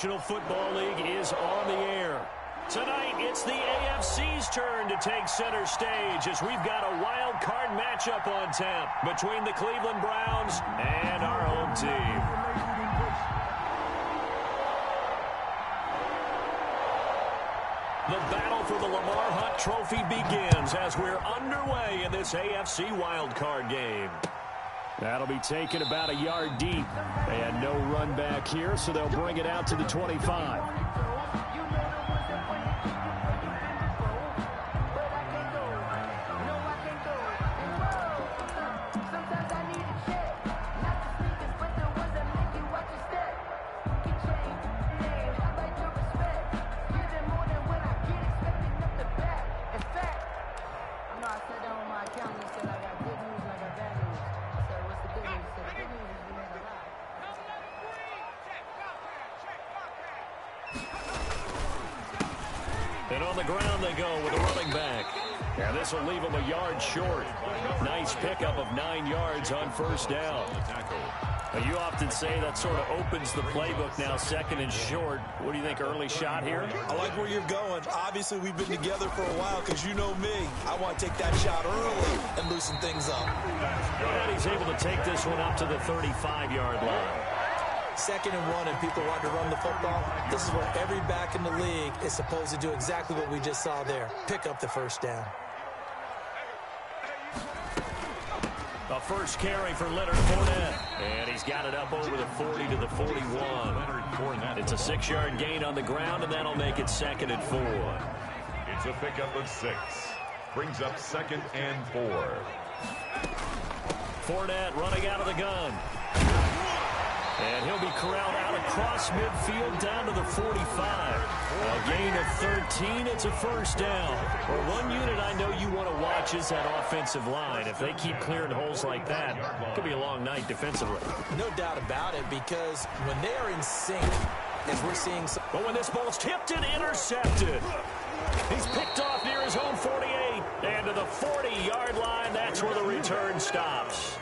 National Football League is on the air. Tonight, it's the AFC's turn to take center stage as we've got a wild card matchup on tap between the Cleveland Browns and our home team. The battle for the Lamar Hunt Trophy begins as we're underway in this AFC wild card game. That'll be taken about a yard deep. And no run back here, so they'll bring it out to the 25. And on the ground they go with a running back. And this will leave them a yard short. Nice pickup of 9 yards on first down. Now, you often say that sort of opens the playbook now, second and short. What do you think, early shot here? I like where you're going. Obviously, we've been together for a while because you know me. I want to take that shot early and loosen things up. And he's able to take this one up to the 35-yard line. Second and 1 and people want to run the football. This is where every back in the league is supposed to do exactly what we just saw there. Pick up the first down. A first carry for Leonard Fournette. And he's got it up over the 40 to the 41. It's a 6-yard gain on the ground, and that'll make it 2nd and 4. It's a pickup of 6. Brings up 2nd and 4. Fournette running out of the gun. And he'll be corralled out across midfield down to the 45. A gain of 13. It's a first down. Well, one unit I know you want to watch is that offensive line. If they keep clearing holes like that, it could be a long night defensively. No doubt about it, because when they are in sync, as we're seeing... But when this ball's tipped and intercepted, he's picked off near his own 48. And to the 40-yard line, that's where the return stops.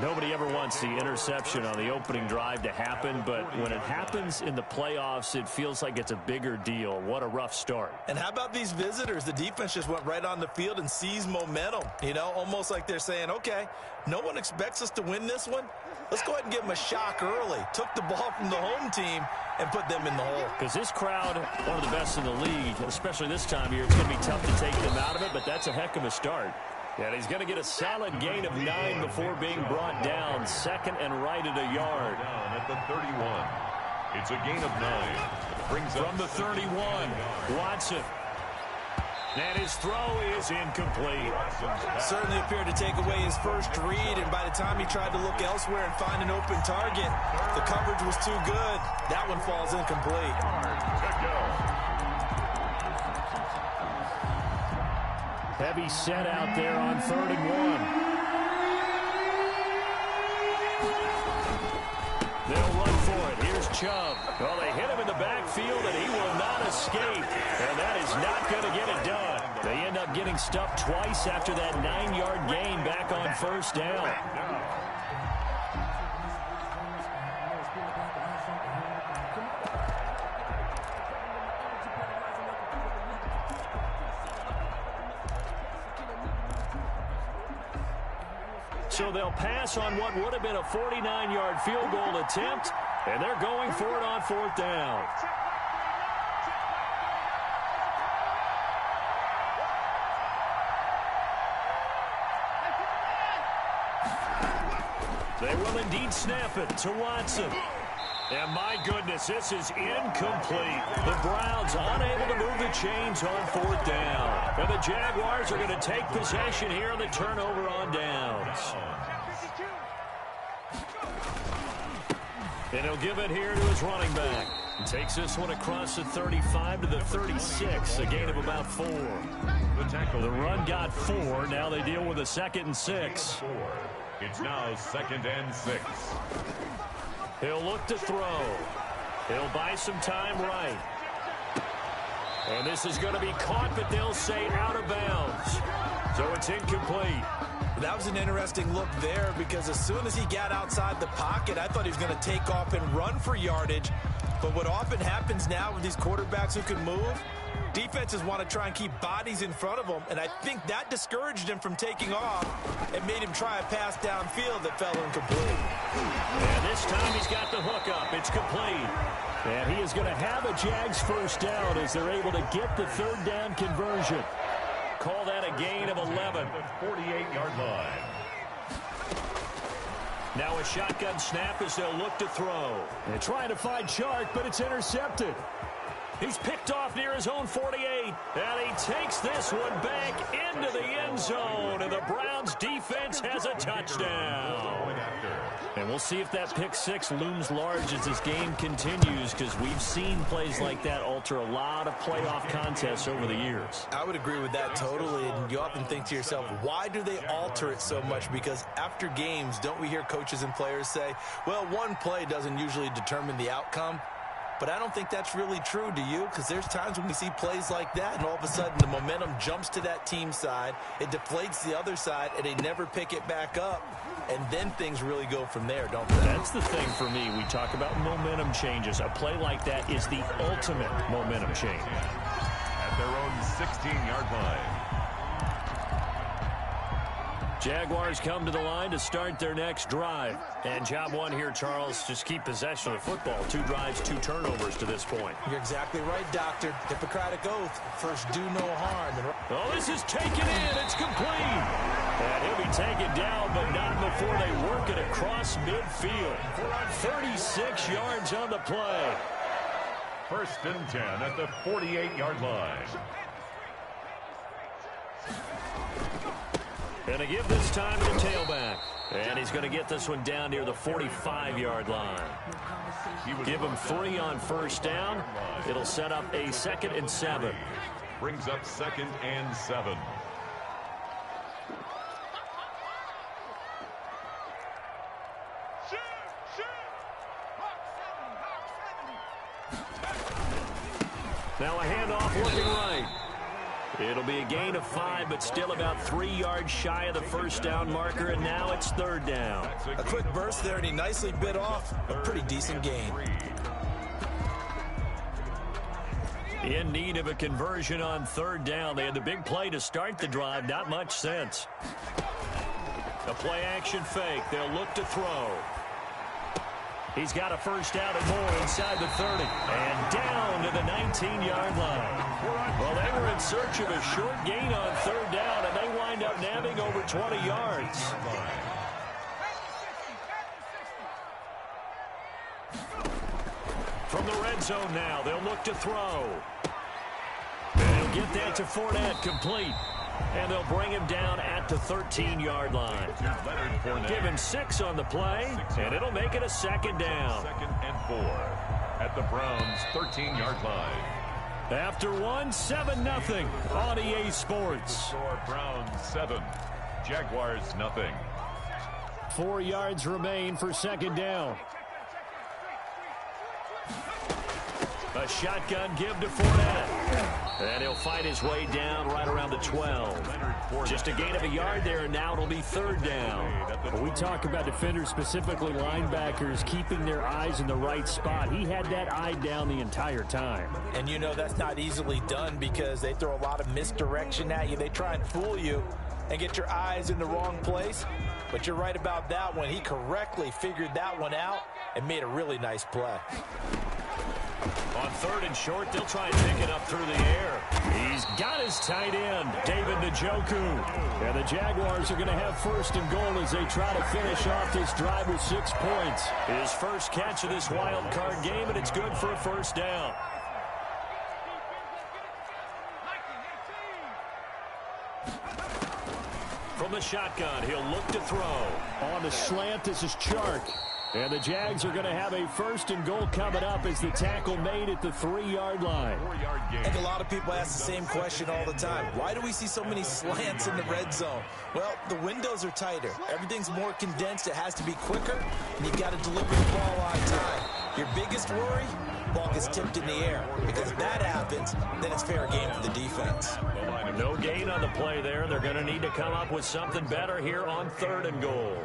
Nobody ever wants the interception on the opening drive to happen, but when it happens in the playoffs, it feels like it's a bigger deal. What a rough start. And how about these visitors? The defense just went right on the field and seized momentum. You know, almost like they're saying, okay, no one expects us to win this one. Let's go ahead and give them a shock early. Took the ball from the home team and put them in the hole. Because this crowd, one of the best in the league, especially this time of year, it's going to be tough to take them out of it, but that's a heck of a start. And he's going to get a solid gain of 9 before being brought down. 2nd and right at a yard. Down at the 31. It's a gain of 9. Brings from the 31. Watson. And his throw is incomplete. Certainly appeared to take away his first read, and by the time he tried to look elsewhere and find an open target, the coverage was too good. That one falls incomplete. Heavy set out there on 3rd and 1. They'll run for it. Here's Chubb. Well, they hit him in the backfield, and he will not escape. And that is not going to get it done. They end up getting stuffed twice after that 9-yard gain back on first down. So they'll pass on what would have been a 49-yard field goal attempt, and they're going for it on 4th down. They will indeed snap it to Watson. And my goodness, this is incomplete. The Browns unable to move the chains on 4th down. And the Jaguars are going to take possession here on the turnover on downs. And he'll give it here to his running back. He takes this one across the 35 to the 36, a gain of about 4. The run got 4. Now they deal with a 2nd and 6. It's now 2nd and 6. He'll look to throw. He'll buy some time right. And this is going to be caught, but they'll say out of bounds. So it's incomplete. That was an interesting look there, because as soon as he got outside the pocket, I thought he was going to take off and run for yardage. But what often happens now with these quarterbacks who can move, defenses want to try and keep bodies in front of them, and I think that discouraged him from taking off and made him try a pass downfield that fell incomplete. And this time he's got the hook up. It's complete. And he is going to have a Jags first down as they're able to get the third down conversion. Call that a gain of 11. The 48-yard line. Now a shotgun snap as they'll look to throw. They're trying to find Chark, but it's intercepted. He's picked off near his own 48, and he takes this one back into the end zone, and the Browns defense has a touchdown. And we'll see if that pick six looms large as this game continues, because we've seen plays like that alter a lot of playoff contests over the years. I would agree with that totally, and you often think to yourself, why do they alter it so much? Because after games, don't we hear coaches and players say, well, one play doesn't usually determine the outcome? But I don't think that's really true, do you? Because there's times when we see plays like that, and all of a sudden the momentum jumps to that team side, it deflates the other side, and they never pick it back up. And then things really go from there, don't they? That's the thing for me. We talk about momentum changes. A play like that is the ultimate momentum change. At their own 16-yard line. Jaguars come to the line to start their next drive. And job one here, Charles, just keep possession of the football. 2 drives, 2 turnovers to this point. You're exactly right, Doctor. Hippocratic oath. First, do no harm. Oh, this is taken in. It's complete. And he'll be taken down, but not before they work it across midfield. 36 yards on the play. First and 10 at the 48-yard line. Going to give this time to the tailback. And he's going to get this one down near the 45-yard line. Give him 3 on first down. It'll set up a 2nd and 7. Brings up 2nd and 7. Now a handoff working right. It'll be a gain of 5, but still about 3 yards shy of the first down marker, and now it's 3rd down. A quick burst there, and he nicely bit off a pretty decent gain. In need of a conversion on 3rd down. They had the big play to start the drive. Not much sense. A play-action fake. They'll look to throw. He's got a first down and more inside the 30. And down to the 19-yard line. Well, they were in search of a short gain on 3rd down, and they wind up nabbing over 20 yards. From the red zone now, they'll look to throw. And he'll get that to Fournette, complete. And they'll bring him down at the 13-yard line. Give him 6 on the play, and it'll make it a 2nd down. 2nd and 4 at the Browns' 13-yard line. After 7-0 on EA Sports. Score Browns 7, Jaguars 0. 4 yards remain for 2nd down. A shotgun give to Fournette. And he'll fight his way down right around the 12. Just a gain of a yard there, and now it'll be 3rd down. When we talk about defenders, specifically linebackers, keeping their eyes in the right spot, he had that eye down the entire time. And you know that's not easily done because they throw a lot of misdirection at you. They try and fool you and get your eyes in the wrong place. But you're right about that one. He correctly figured that one out and made a really nice play. On 3rd and short, they'll try and pick it up through the air. He's got his tight end, David Njoku. And the Jaguars are going to have 1st and goal as they try to finish off this drive with 6 points. His first catch of this wild card game, and it's good for a 1st down. From the shotgun, he'll look to throw. On the slant, this is Chark. And the Jags are going to have a 1st and goal coming up as the tackle made at the 3-yard line. I think a lot of people ask the same question all the time. Why do we see so many slants in the red zone? Well, the windows are tighter. Everything's more condensed. It has to be quicker, and you've got to deliver the ball on time. Your biggest worry? Ball gets tipped in the air. Because if that happens, then it's fair game for the defense. No gain on the play there. They're going to need to come up with something better here on 3rd and goal.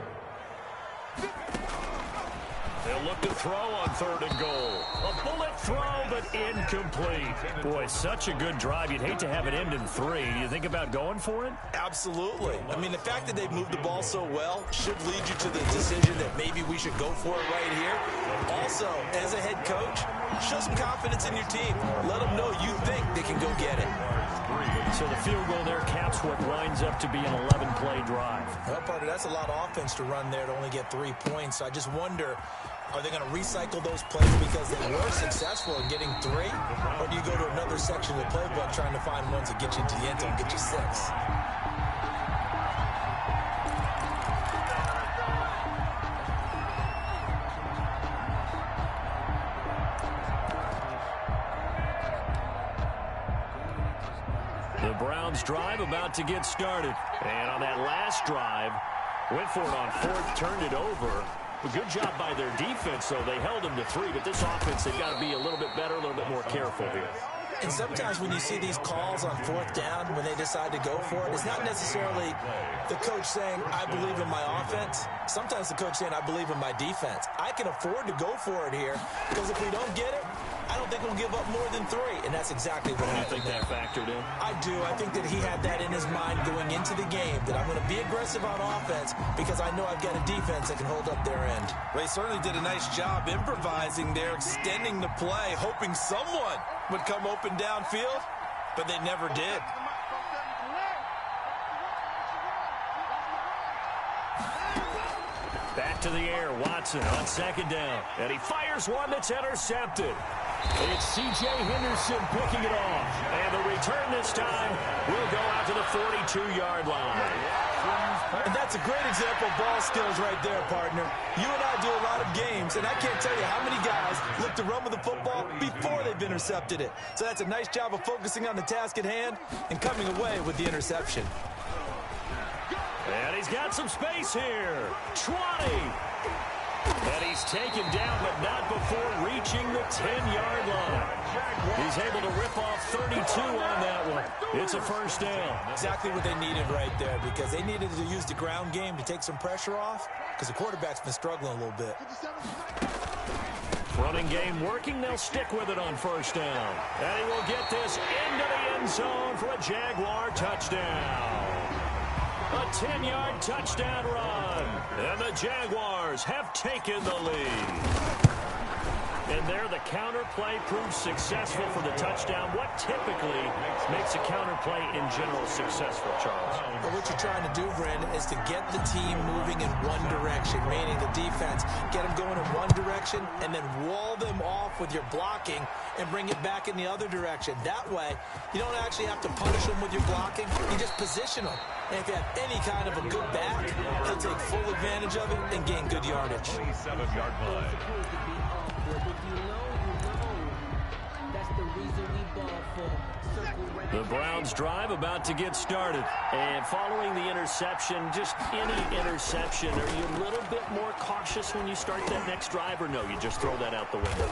They'll look to throw on 3rd and goal. A bullet throw, but incomplete. Boy, such a good drive. You'd hate to have it end in 3. Do you think about going for it? Absolutely. I mean, the fact that they've moved the ball so well should lead you to the decision that maybe we should go for it right here. Also, as a head coach, show some confidence in your team. Let them know you think they can go get it. So the field goal there caps what winds up to be an 11-play drive. Well, partner, that's a lot of offense to run there to only get 3 points. So I just wonder, are they going to recycle those plays because they were successful in getting 3? Or do you go to another section of the playbook trying to find ones that get you into the end zone, get you 6? The Browns drive about to get started. And on that last drive, went for it on 4th, turned it over. A good job by their defense, though. They held them to 3, but this offense, they've got to be a little bit better, a little bit more careful here. And sometimes when you see these calls on 4th down, when they decide to go for it, it's not necessarily the coach saying, I believe in my offense. Sometimes the coach saying, I believe in my defense. I can afford to go for it here because if we don't get it, I don't think we'll give up more than 3, and that's exactly what happened. You think that factored in? I do. I think that he had that in his mind going into the game, that I'm going to be aggressive on offense because I know I've got a defense that can hold up their end. They certainly did a nice job improvising there, extending the play, hoping someone would come open downfield, but they never did. Back to the air, Watson on 2nd down. And he fires one that's intercepted. It's C.J. Henderson picking it off. And the return this time will go out to the 42-yard line. And that's a great example of ball skills right there, partner. You and I do a lot of games, and I can't tell you how many guys look to run with the football before they've intercepted it. So that's a nice job of focusing on the task at hand and coming away with the interception. And he's got some space here. 20. And he's taken down, but not before reaching the 10-yard line. He's able to rip off 32 on that one. It's a 1st down. Exactly what they needed right there because they needed to use the ground game to take some pressure off because the quarterback's been struggling a little bit. Running game working. They'll stick with it on 1st down. And he will get this into the end zone for a Jaguar touchdown. A 10-yard touchdown run. And the Jaguars have taken the lead. And there the counter play proves successful for the touchdown. What typically makes a counter play in general successful, Charles? But what you're trying to do, Brandon, is to get the team moving in one direction, meaning the defense, get them going in one direction and then wall them off with your blocking and bring it back in the other direction. That way, you don't actually have to punish them with your blocking. You just position them. And if you have any kind of a good back, they'll take full advantage of it and gain good yardage. 27-yard line. The Browns drive about to get started. And following the interception, just any interception, are you a little bit more cautious when you start that next drive, or no, you just throw that out the window?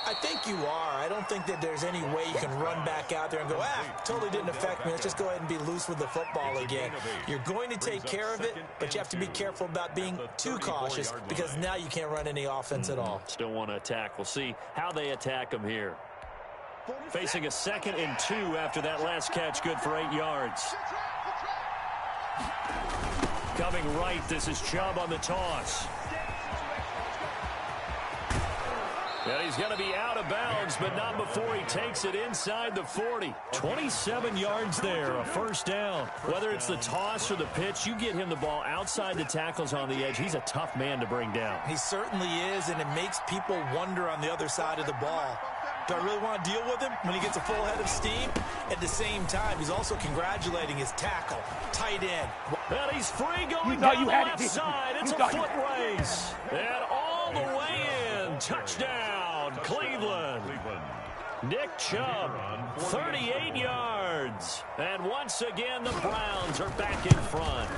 I think you are. I don't think that there's any way you can run back out there and go, totally didn't affect me. Let's just go ahead and be loose with the football again. You're going to take care of it, but you have to be careful about being too cautious because now you can't run any offense at all. Still want to attack. We'll see how they attack them here. Facing a 2nd and 2 after that last catch, good for 8 yards. Coming right, this is Chubb on the toss. And he's going to be out of bounds, but not before he takes it inside the 40. 27 yards there, a 1st down. Whether it's the toss or the pitch, you get him the ball outside the tackles on the edge. He's a tough man to bring down. He certainly is, and it makes people wonder on the other side of the ball. Do I really want to deal with him when he gets a full head of steam? At the same time, he's also congratulating his tackle, tight end. And he's free going down the left side. It's a foot race. And all the way in. Touchdown, Cleveland. Nick Chubb, 38 yards. And once again, the Browns are back in front.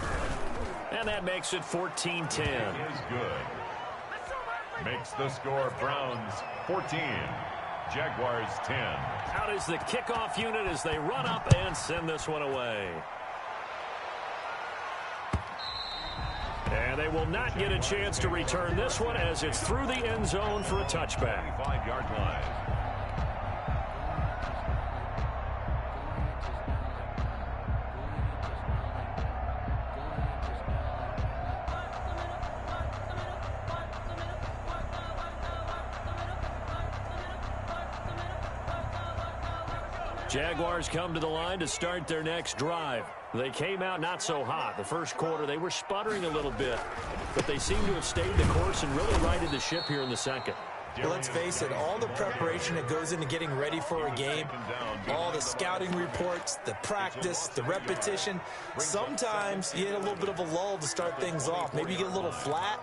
And that makes it 14-10. Is good. Makes the score Browns 14. Jaguars 10. Out is the kickoff unit as they run up and send this one away. And And they will not get a chance to return this one as it's through the end zone for a touchback. 5-yard line. Jaguars come to the line to start their next drive. They came out not so hot. The first quarter, they were sputtering a little bit, but they seem to have stayed the course and really righted the ship here in the second. Well, let's face it, all the preparation that goes into getting ready for a game, all the scouting reports, the practice, the repetition, sometimes you hit a little bit of a lull to start things off. Maybe you get a little flat,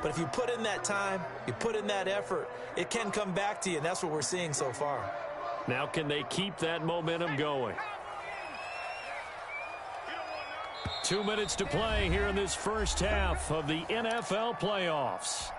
but if you put in that time, you put in that effort, it can come back to you, and that's what we're seeing so far. Now can they keep that momentum going? 2 minutes to play here in this first half of the NFL playoffs.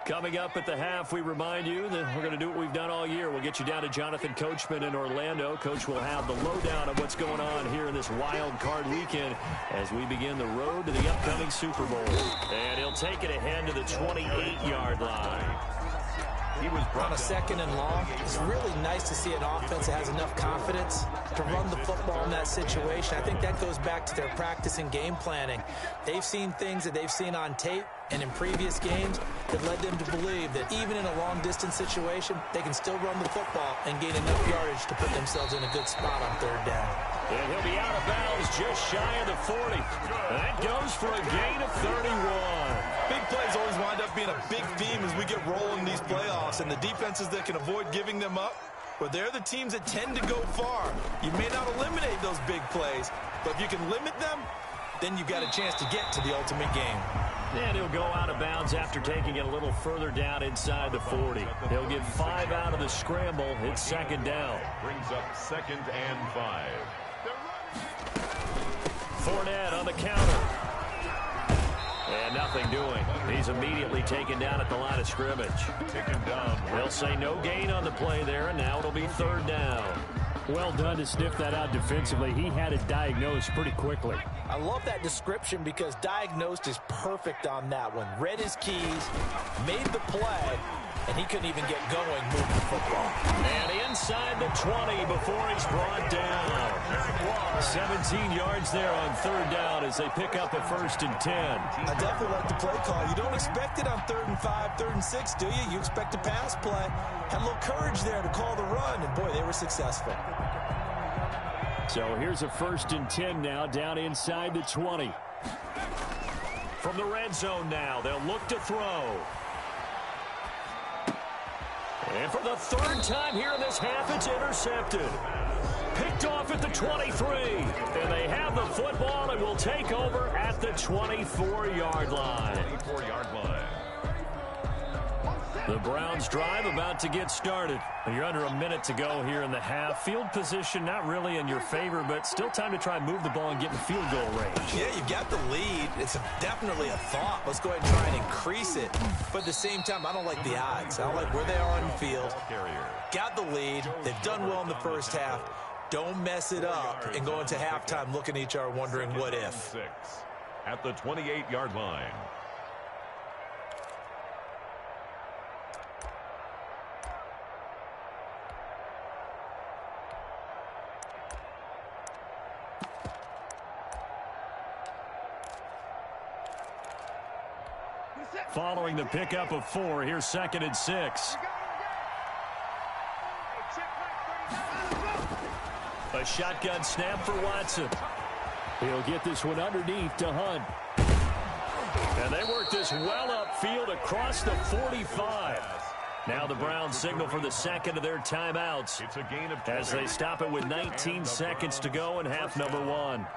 Coming up at the half, we remind you that we're going to do what we've done all year. We'll get you down to Jonathan Coachman in Orlando. Coach will have the lowdown of what's going on here in this wild card weekend as we begin the road to the upcoming Super Bowl. And he'll take it ahead to the 28-yard line. He was on a second and long. It's really nice to see an offense that has enough confidence to run the football in that situation. I think that goes back to their practice and game planning. They've seen things that they've seen on tape and in previous games that led them to believe that even in a long-distance situation, they can still run the football and gain enough yardage to put themselves in a good spot on third down. And he'll be out of bounds just shy of the 40. And that goes for a gain of 31. Big plays always wind up being a big theme as we get rolling in these playoffs, and the defenses that can avoid giving them up, well, they're the teams that tend to go far. You may not eliminate those big plays, but if you can limit them, then you've got a chance to get to the ultimate game. And he'll go out of bounds after taking it a little further down inside the 40. He'll get 5 out of the scramble. It's second down. Brings up 2nd and 5. Fournette on the counter. And nothing doing. He's immediately taken down at the line of scrimmage. Taken down. They'll say no gain on the play there, and now it'll be third down. Well done to sniff that out defensively. He had it diagnosed pretty quickly. I love that description because diagnosed is perfect on that one. Read his keys, made the play, and he couldn't even get going moving the football. And inside the 20 before he's brought down. 17 yards there on third down as they pick up a 1st and 10. I definitely like the play call. You don't expect it on 3rd and 5, 3rd and 6, do you? You expect a pass play. Had a little courage there to call the run, and boy, they were successful. So here's a 1st and 10 now down inside the 20. From the red zone now, they'll look to throw. And for the 3rd time here in this half, it's intercepted. Picked off at the 23. And they have the football and will take over at the 24-yard line. 24-yard line. The Browns drive about to get started. You're under a minute to go here in the half. Field position not really in your favor, but still time to try and move the ball and get in field goal range. Yeah, you've got the lead. It's definitely a thought. Let's go ahead and try and increase it. But at the same time, I don't like the odds. I don't like where they are on the field. Got the lead. They've done well in the first half. Don't mess it up and go into halftime looking at each other wondering what if. 6 at the 28-yard line. Following the pickup of 4, here's 2nd and 6. A shotgun snap for Watson. He'll get this one underneath to Hunt. And they work this well upfield across the 45. Now the Browns signal for the 2nd of their timeouts It's a gain of 2 as they stop it with 19 seconds to go in half number 1.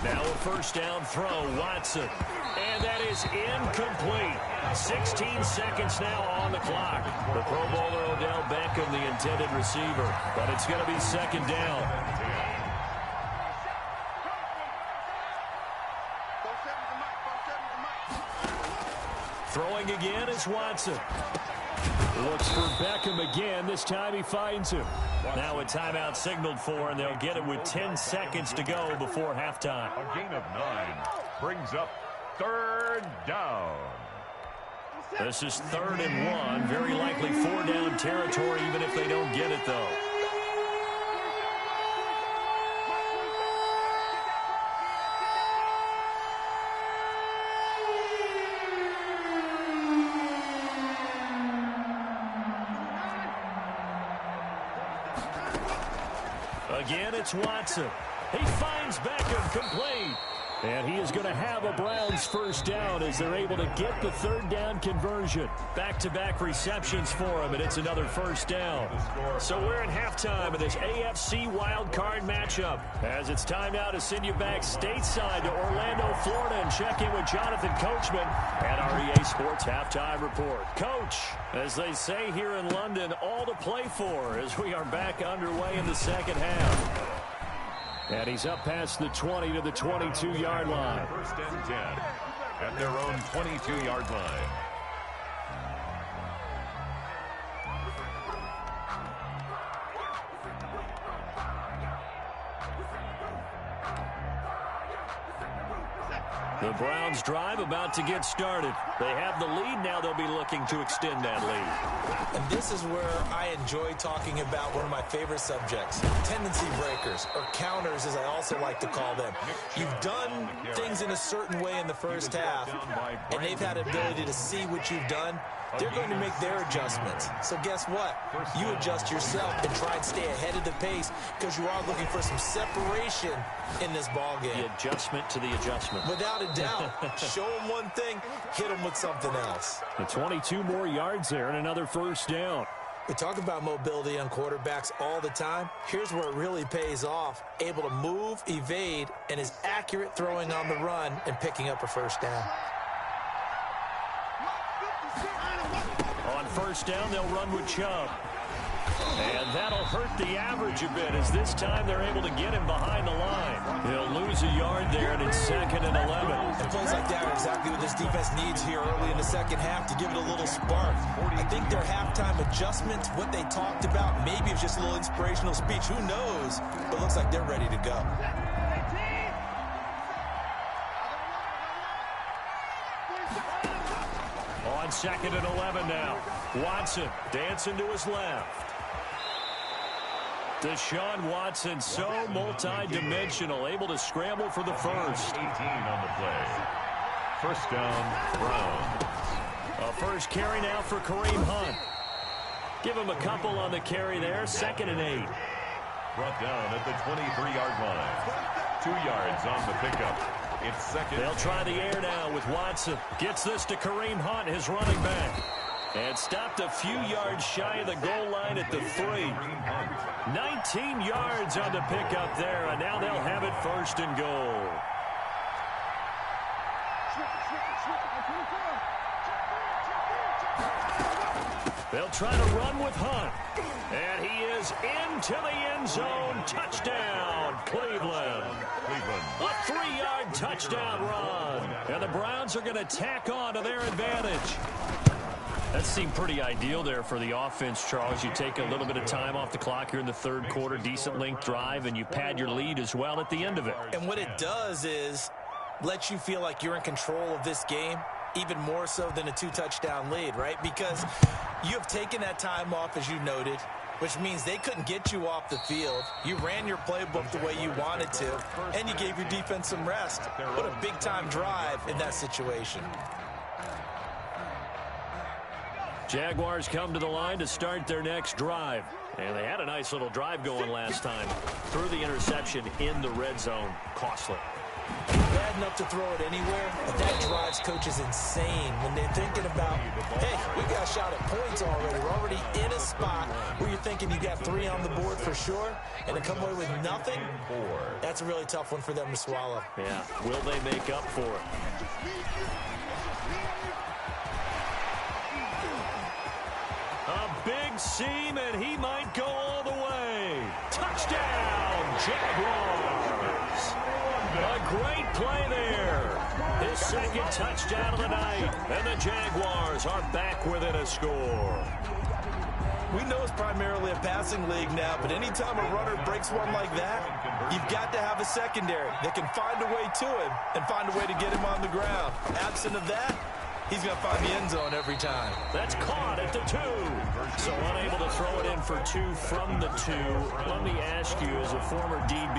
Now a first down throw, Watson. And that is incomplete. 16 seconds now on the clock. The Pro Bowler Odell Beckham, the intended receiver. But it's going to be second down. Throwing again is Watson. Looks for Beckham again. This time he finds him. Now a timeout signaled for, and they'll get it with 10 seconds to go before halftime. A gain of 9 brings up third down. This is 3rd and 1. Very likely 4-down territory, even if they don't get it, though. Again, it's Watson. He finds Beckham complete. And he is going to have a Browns first down as they're able to get the 3rd down conversion. Back-to-back receptions for him, and it's another first down. So we're at halftime of this AFC wildcard matchup. As it's time now to send you back stateside to Orlando, Florida, and check in with Jonathan Coachman at our EA Sports Halftime Report. Coach, as they say here in London, all to play for as we are back underway in the second half. And he's up past the 20 to the 22-yard line. 1st and 10 at their own 22-yard line. The Browns drive about to get started. They have the lead. Now they'll be looking to extend that lead. And this is where I enjoy talking about one of my favorite subjects, tendency breakers, or counters as I also like to call them. You've done things in a certain way in the first half, and they've had ability to see what you've done. They're going to make their adjustments. So guess what? You adjust yourself and try and stay ahead of the pace because you are looking for some separation in this ball game. The adjustment to the adjustment. Without a doubt. Show them one thing, hit them with something else. The 22 more yards there and another first down. We talk about mobility on quarterbacks all the time. Here's where it really pays off. Able to move, evade, and is accurate throwing on the run and picking up a first down. On first down, they'll run with Chubb. And that'll hurt the average a bit as this time they're able to get him behind the line. He'll lose a yard there, and it's 2nd and 11. And plays like that are exactly what this defense needs here early in the second half to give it a little spark. I think their halftime adjustment, what they talked about, maybe it's just a little inspirational speech. Who knows? But it looks like they're ready to go. On 2nd and 11 now. Watson dancing to his left. Deshaun Watson, so multi-dimensional, able to scramble for the first. 18 on the play. First down, Browns. A first carry now for Kareem Hunt. Give him a couple on the carry there. 2nd and 8. Brought down at the 23-yard line. 2 yards on the pickup. It's 2nd. They'll try the air now with Watson. Gets this to Kareem Hunt, his running back. And stopped a few yards shy of the goal line at the 3. 19 yards on the pickup there, and now they'll have it 1st and goal. They'll try to run with Hunt. And he is into the end zone. Touchdown, Cleveland. A 3-yard touchdown run. And the Browns are going to tack on to their advantage. That seemed pretty ideal there for the offense, Charles. You take a little bit of time off the clock here in the 3rd quarter, decent length drive, and you pad your lead as well at the end of it. And what it does is let you feel like you're in control of this game, even more so than a 2-touchdown lead, right? Because you have taken that time off, as you noted, which means they couldn't get you off the field. You ran your playbook the way you wanted to, and you gave your defense some rest. What a big-time drive in that situation. Jaguars come to the line to start their next drive. And they had a nice little drive going last time. Threw the interception in the red zone. Costly. Bad enough to throw it anywhere, but that drives coaches insane when they're thinking about, hey, we got a shot at points already. We're already in a spot where you're thinking you got 3 on the board for sure, and to come away with nothing, that's a really tough one for them to swallow. Yeah, will they make up for it? A big seam, and he might go all the way. Touchdown, Jaguars. A great play there. His second touchdown of the night, and the Jaguars are back within a score. We know it's primarily a passing league now, but anytime a runner breaks one like that, you've got to have a secondary that can find a way to him and find a way to get him on the ground. Absent of that, he's going to find the end zone every time. That's caught at the 2. So unable to throw it in for 2 from the 2. Let me ask you, as a former DB,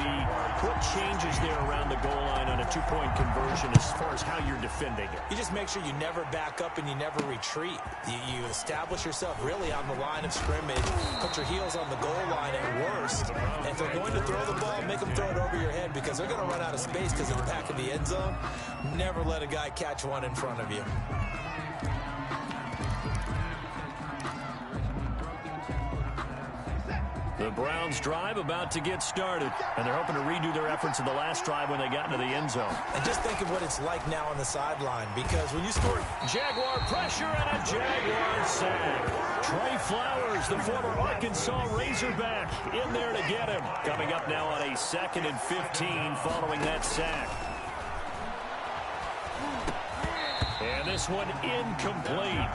what changes there around the goal line on a 2-point conversion as far as how you're defending it? You just make sure you never back up and you never retreat. You establish yourself really on the line of scrimmage, put your heels on the goal line at worst. And if they're going to throw the ball, make them throw it over your head because they're going to run out of space because of the back of the end zone. Never let a guy catch one in front of you. The Browns drive about to get started, and they're hoping to redo their efforts in the last drive when they got into the end zone. And just think of what it's like now on the sideline, because when you score Jaguar pressure and a Jaguar sack. Trey Flowers, the former Arkansas Razorback, in there to get him. Coming up now on a 2nd and 15 following that sack. And this one incomplete.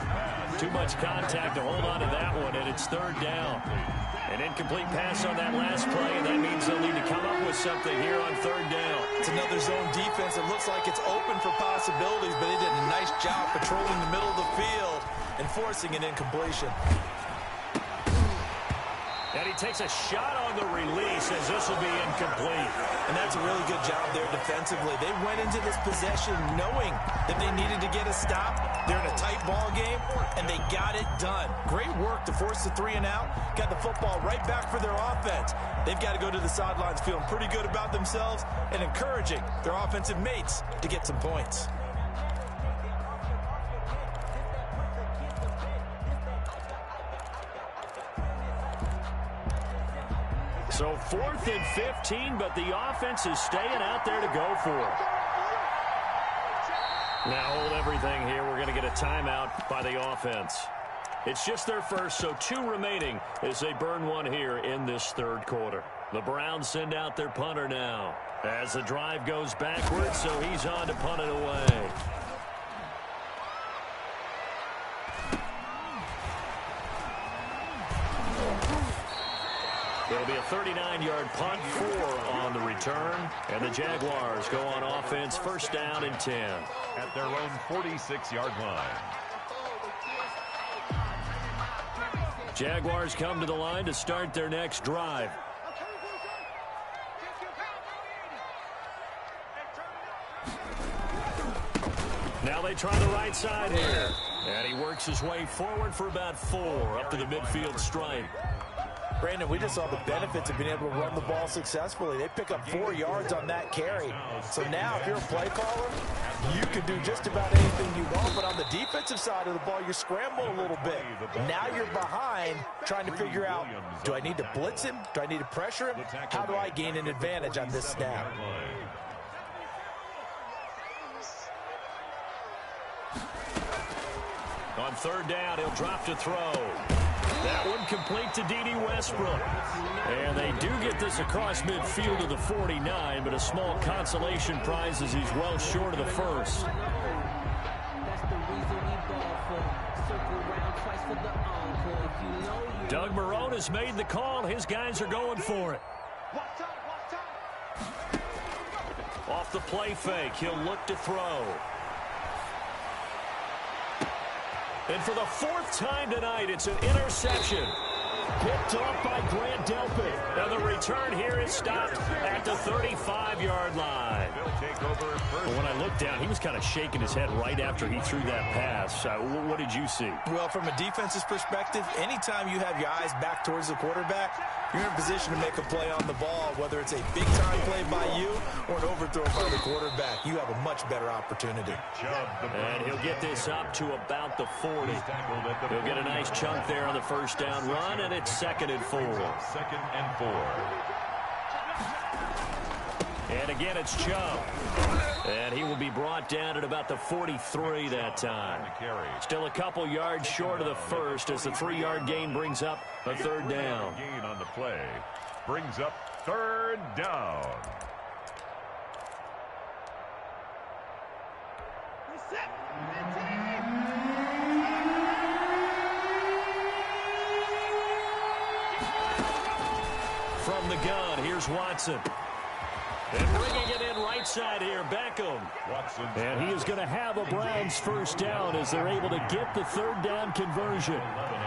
Too much contact to hold on to that one, and it's 3rd down. An incomplete pass on that last play, and that means they'll need to come up with something here on 3rd down. It's another zone defense. It looks like it's open for possibilities, but they did a nice job patrolling the middle of the field and forcing an incompletion. And he takes a shot on the release as this will be incomplete. And that's a really good job there defensively. They went into this possession knowing that they needed to get a stop. They're in a tight ball game, and they got it done. Great work to force the 3 and out. Got the football right back for their offense. They've got to go to the sidelines feeling pretty good about themselves and encouraging their offensive mates to get some points. So 4th and 15, but the offense is staying out there to go for it. Now hold everything here. We're going to get a timeout by the offense. It's just their first, so 2 remaining as they burn one here in this 3rd quarter. The Browns send out their punter now as the drive goes backwards, so he's on to punt it away. It'll be a 39-yard punt, 4 on the return. And the Jaguars go on offense, 1st down and 10. At their own 46-yard line. Jaguars come to the line to start their next drive. Now they try the right side here. And he works his way forward for about 4 up to the midfield stripe. Brandon, we just saw the benefits of being able to run the ball successfully. They pick up 4 yards on that carry. So now, if you're a play caller, you can do just about anything you want. But on the defensive side of the ball, you scramble a little bit. Now you're behind trying to figure out, do I need to blitz him? Do I need to pressure him? How do I gain an advantage on this snap? On 3rd down, he'll drop to throw. That one complete to D.D. Westbrook. And they do get this across midfield to the 49, but a small consolation prize as he's well short of the first. Doug Marrone has made the call. His guys are going for it. Off the play fake, he'll look to throw. And for the 4th time tonight, it's an interception. Picked off by Grant Delpit. And the return here is stopped at the 35-yard line. Well, when I looked down, he was kind of shaking his head right after he threw that pass. What did you see? Well, from a defense's perspective, anytime you have your eyes back towards the quarterback, you're in position to make a play on the ball, whether it's a big-time play by you or an overthrow by the quarterback. You have a much better opportunity. And he'll get this up to about the 40. He'll get a nice chunk there on the first down run, and it's 2nd and 4. 2nd and 4. And again, it's Chubb. And he will be brought down at about the 43 that time. Still a couple yards short of the first as the 3-yard gain brings up a 3rd down. Gain on the play brings up 3rd down. From the gun, here's Watson. And bringing it in right side here, Beckham. And he is going to have a Browns first down as they're able to get the 3rd down conversion.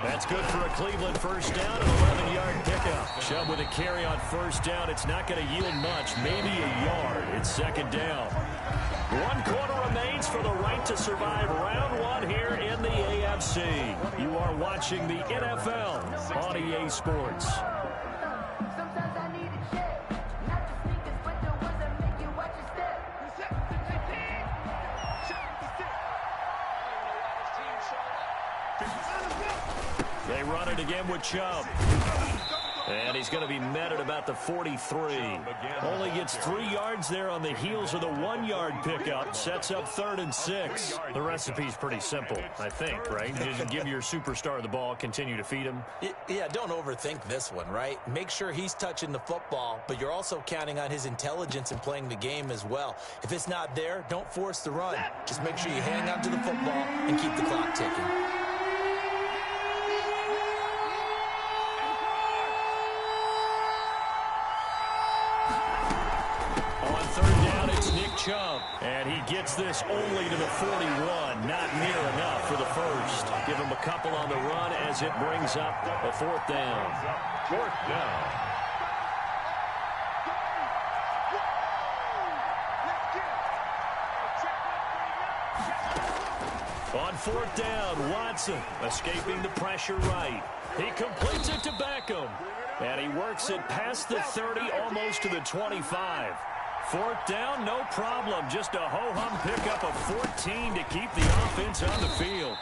That's good for a Cleveland first down, an 11-yard pickup. Chubb with a carry on first down. It's not going to yield much, maybe a yard. It's 2nd down. 1 quarter remains for the right to survive round 1 here in the AFC. You are watching the NFL on EA Sports. They run it again with Chubb. And he's going to be met at about the 43. Only gets 3 yards there on the heels of the 1-yard pickup. Sets up 3rd and 6. The recipe's pretty simple, I think, right? Just give your superstar the ball, continue to feed him. Yeah, don't overthink this one, right? Make sure he's touching the football, but you're also counting on his intelligence in playing the game as well. If it's not there, don't force the run. Just make sure you hang on to the football and keep the clock ticking. Chubb, and he gets this only to the 41, not near enough for the first. Give him a couple on the run as it brings up a 4th down. 4th down. On 4th down, Watson escaping the pressure right. He completes it to Beckham, and he works it past the 30, almost to the 25. 4th down, no problem. Just a ho-hum pickup of 14 to keep the offense on the field.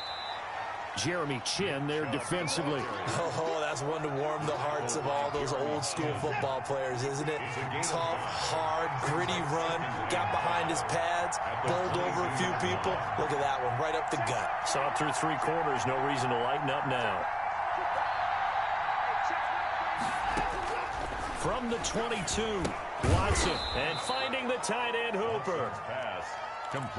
Jeremy Chin there defensively. Oh, that's one to warm the hearts of all those old-school football players, isn't it? Tough, hard, gritty run. Got behind his pads, bowled over a few people. Look at that one, right up the gut. Saw it through 3 quarters. No reason to lighten up now. From the 22, Watson, and finding the tight end Hooper.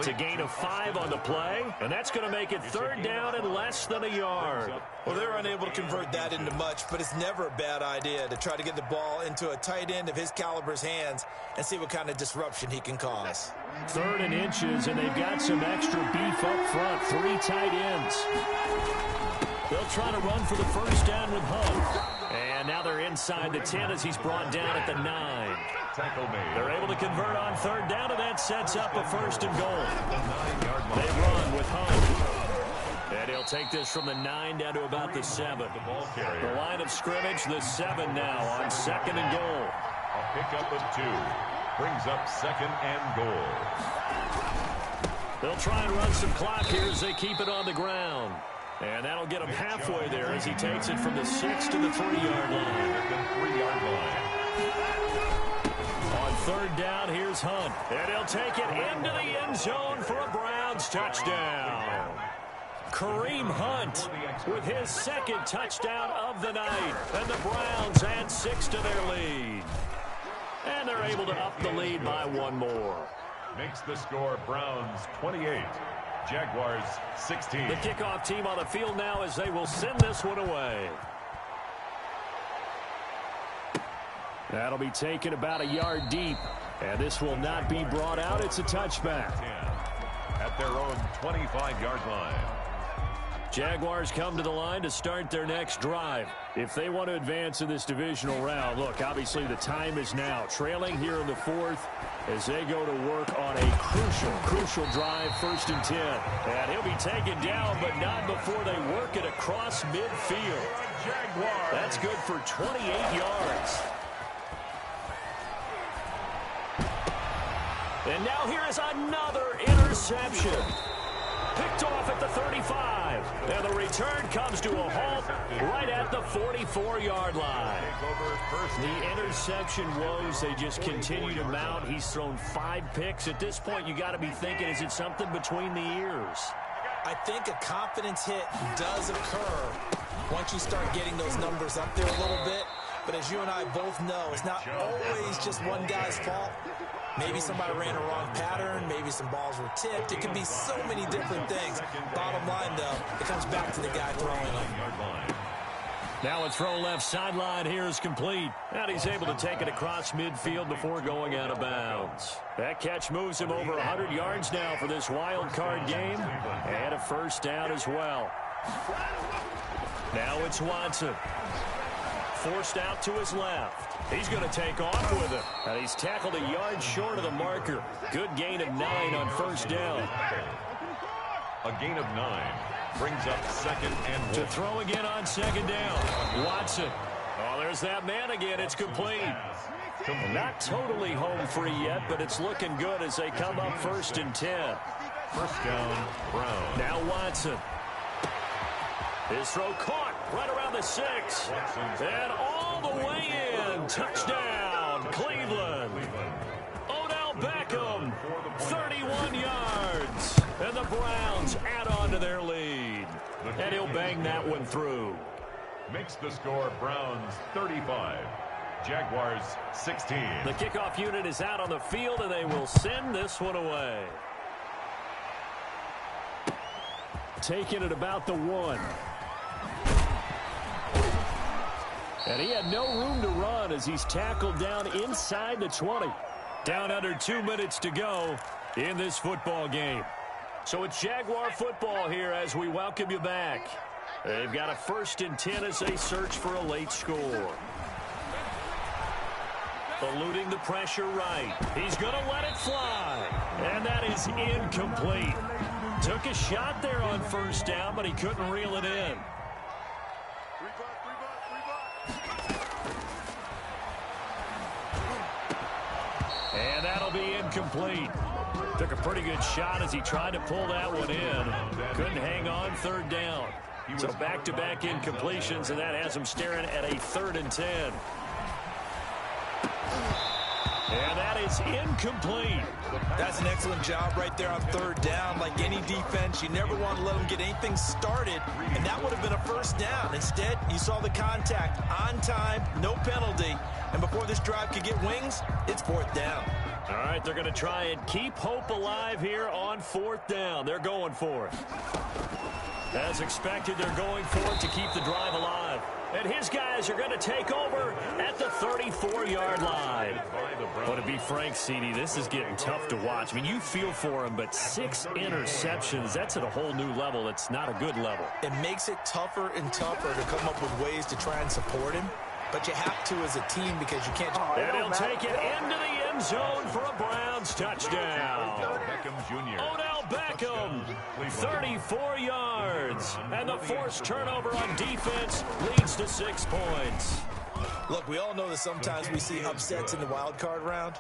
To gain a 5 on the play, and that's going to make it 3rd down and less than a yard. Well, they're unable to convert that into much, but it's never a bad idea to try to get the ball into a tight end of his caliber's hands and see what kind of disruption he can cause. 3rd and inches, and they've got some extra beef up front. 3 tight ends. They'll try to run for the first down with Hunt. And now they're inside the 10 as he's brought down at the 9. They're able to convert on 3rd down, and that sets up a 1st and goal. They run with Hunt. And he'll take this from the 9 down to about the 7. The line of scrimmage, the 7 now on 2nd and goal. A pickup of 2 brings up 2nd and goal. They'll try and run some clock here as they keep it on the ground. And that'll get him halfway there as he takes it from the 6 to the 3-yard line. On 3rd down, here's Hunt. And he'll take it into the end zone for a Browns touchdown. Kareem Hunt with his 2nd touchdown of the night. And the Browns add 6 to their lead. And they're able to up the lead by 1 more. Makes the score Browns 28. Jaguars 16. The kickoff team on the field now as they will send this one away. That'll be taken about a yard deep. And this will not be brought out. It's a touchback. At their own 25-yard line. Jaguars come to the line to start their next drive. If they want to advance in this divisional round, look, obviously the time is now. Trailing here in the fourth as they go to work on a crucial drive, 1st and 10. And he'll be taken down, but not before they work it across midfield. That's good for 28 yards. And now here is another interception. Picked off at the 35. And the return comes to a halt right at the 44-yard line. The interception woes, they just continue to mount. He's thrown 5 picks. At this point, you got to be thinking, is it something between the ears? I think a confidence hit does occur once you start getting those numbers up there a little bit. But as you and I both know, it's not always just one guy's fault. Maybe somebody ran a wrong pattern. Maybe some balls were tipped. It could be so many different things. Bottom line, though, it comes back to the guy throwing them. Now a throw left sideline here is complete. And he's able to take it across midfield before going out of bounds. That catch moves him over 100 yards now for this wild card game. And a 1st down as well. Now it's Watson. Forced out to his left. He's going to take off with it. And he's tackled a yard short of the marker. Good gain of 9 on 1st down. A gain of 9 brings up 2nd and 1. To throw again on 2nd down. Watson. Oh, there's that man again. It's complete. Not totally home free yet, but it's looking good as they come up 1st and 10. 1st down, Brown. Now Watson. His throw caught right around the 6. And all the way in. Touchdown, Cleveland. Odell Beckham, 31 yards. And the Browns add on to their lead. And he'll bang that one through. Makes the score Browns 35. Jaguars 16. The kickoff unit is out on the field, and they will send this one away. Taking it about the 1. And he had no room to run as he's tackled down inside the 20. Down under 2 minutes to go in this football game. So it's Jaguar football here as we welcome you back. They've got a 1st and 10 as they search for a late score. Eluding the pressure right. He's going to let it fly. And that is incomplete. Took a shot there on 1st down, but he couldn't reel it in. And that'll be incomplete. Took a pretty good shot as he tried to pull that one in. Couldn't hang on 3rd down. So back-to-back incompletions, and that has him staring at a 3rd and 10. And that is incomplete. That's an excellent job right there on 3rd down. Like any defense, you never want to let them get anything started, and that would have been a 1st down. Instead, you saw the contact on time, no penalty, and before this drive could get wings, it's 4th down. All right, they're going to try and keep hope alive here on 4th down. They're going for it. As expected, they're going for it to keep the drive alive. And his guys are going to take over at the 34-yard line. But to be frank, CD, this is getting tough to watch. I mean, you feel for him, but 6 interceptions, that's at a whole new level. It's not a good level. It makes it tougher and tougher to come up with ways to try and support him. But you have to as a team because you can't. And he'll take it into the end zone for a Browns touchdown. Odell Beckham Jr. Odell Beckham, 34 yards. And the forced turnover on defense leads to 6 points. Look, we all know that sometimes we see upsets in the wild card round.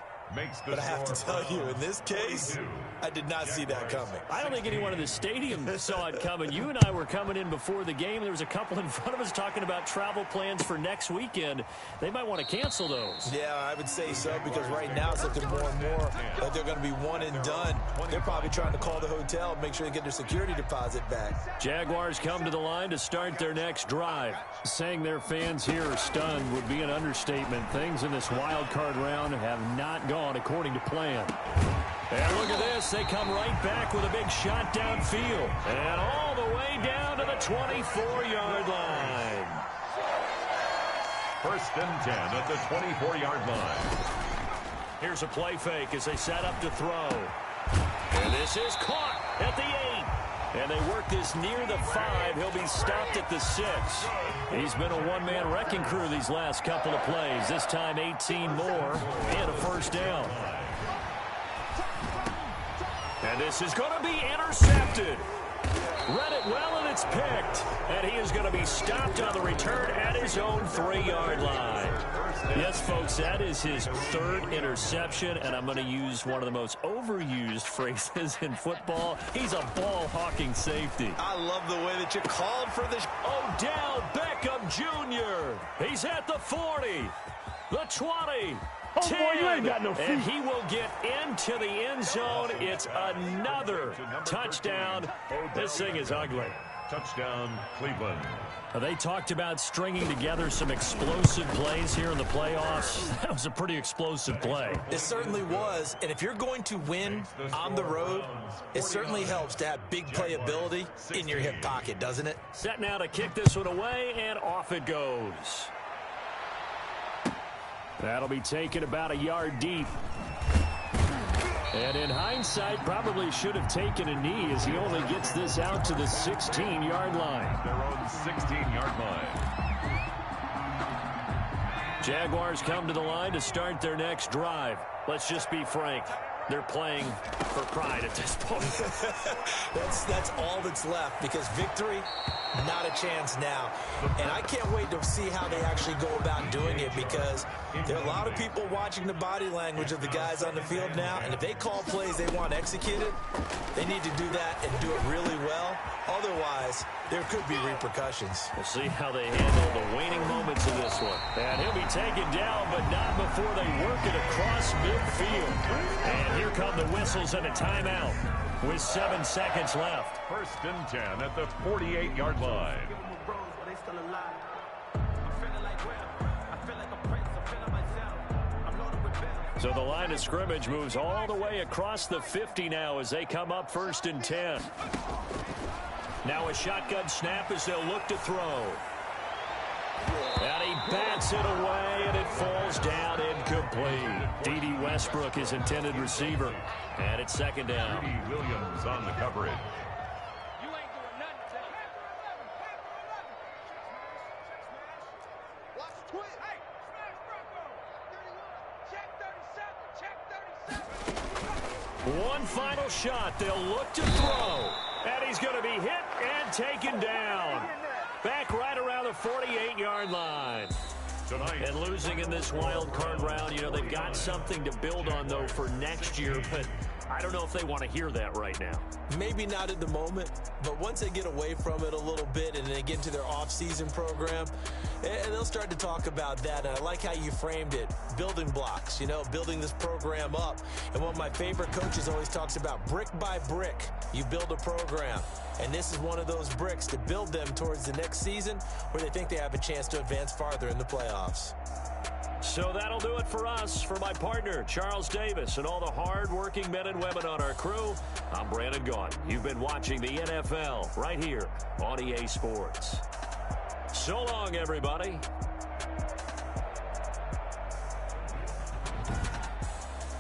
But I have to tell you, in this case, I did not see that coming. I don't think anyone in the stadium saw it coming. You and I were coming in before the game. There was a couple in front of us talking about travel plans for next weekend. They might want to cancel those. Yeah, I would say so, because right now it's looking more and more like they're going to be one and done. They're probably trying to call the hotel, make sure they get their security deposit back. Jaguars come to the line to start their next drive. Saying their fans here are stunned would be an understatement. Things in this wild card round have not gone according to plan. And look at this. They come right back with a big shot downfield. And all the way down to the 24-yard line. 1st and 10 at the 24-yard line. Here's a play fake as they set up to throw. And this is caught at the 8. And they work this near the 5. He'll be stopped at the 6. He's been a one-man wrecking crew these last couple of plays. This time 18 more and a first down. And this is going to be intercepted. Read it well, and it's picked. And he is going to be stopped on the return at his own 3-yard line. Yes, folks, that is his 3rd interception, and I'm going to use one of the most overused phrases in football. He's a ball-hawking safety. I love the way that you called for this. Odell Beckham Jr. He's at the 40, the 20. Oh, boy, you ain't got no feet. And he will get into the end zone. It's another touchdown. This thing is ugly. Touchdown, Cleveland. They talked about stringing together some explosive plays here in the playoffs. That was a pretty explosive play. It certainly was. And if you're going to win on the road, it certainly helps to have big playability in your hip pocket, doesn't it? Set now to kick this one away, and off it goes. That'll be taken about a yard deep. And in hindsight, probably should have taken a knee as he only gets this out to the 16-yard line. Their own 16-yard line. Jaguars come to the line to start their next drive. Let's just be frank. They're playing for pride at this point. That's all that's left, because victory, not a chance now. And I can't wait to see how they actually go about doing it, because there are a lot of people watching the body language of the guys on the field now, and if they call plays they want executed, they need to do that and do it really well. Otherwise, there could be repercussions. We'll see how they handle the waning moments of this one. And he'll be taken down, but not before they work it across midfield. And here come the whistles and a timeout with 7 seconds left. 1st and 10 at the 48-yard line. So the line of scrimmage moves all the way across the 50 now as they come up 1st and 10. Now a shotgun snap as they'll look to throw. And he bats it away, and it falls down incomplete. D.D. Westbrook, his intended receiver. And it's 2nd down. D.D. Williams on the coverage. One final shot. They'll look to throw. And he's going to be hit and taken down. Back right around the 48-yard line. And losing in this wild card round, you know, they've got something to build on, though, for next year. But I don't know if they want to hear that right now. Maybe not at the moment, but once they get away from it a little bit and they get into their off-season program, and they'll start to talk about that. And I like how you framed it, building blocks, you know, building this program up. And one of my favorite coaches always talks about brick by brick, you build a program. And this is one of those bricks to build them towards the next season where they think they have a chance to advance farther in the playoffs. So that'll do it for us. For my partner, Charles Davis, and all the hard-working men and women on our crew, I'm Brandon Gaudin. You've been watching the NFL right here on EA Sports. So long, everybody.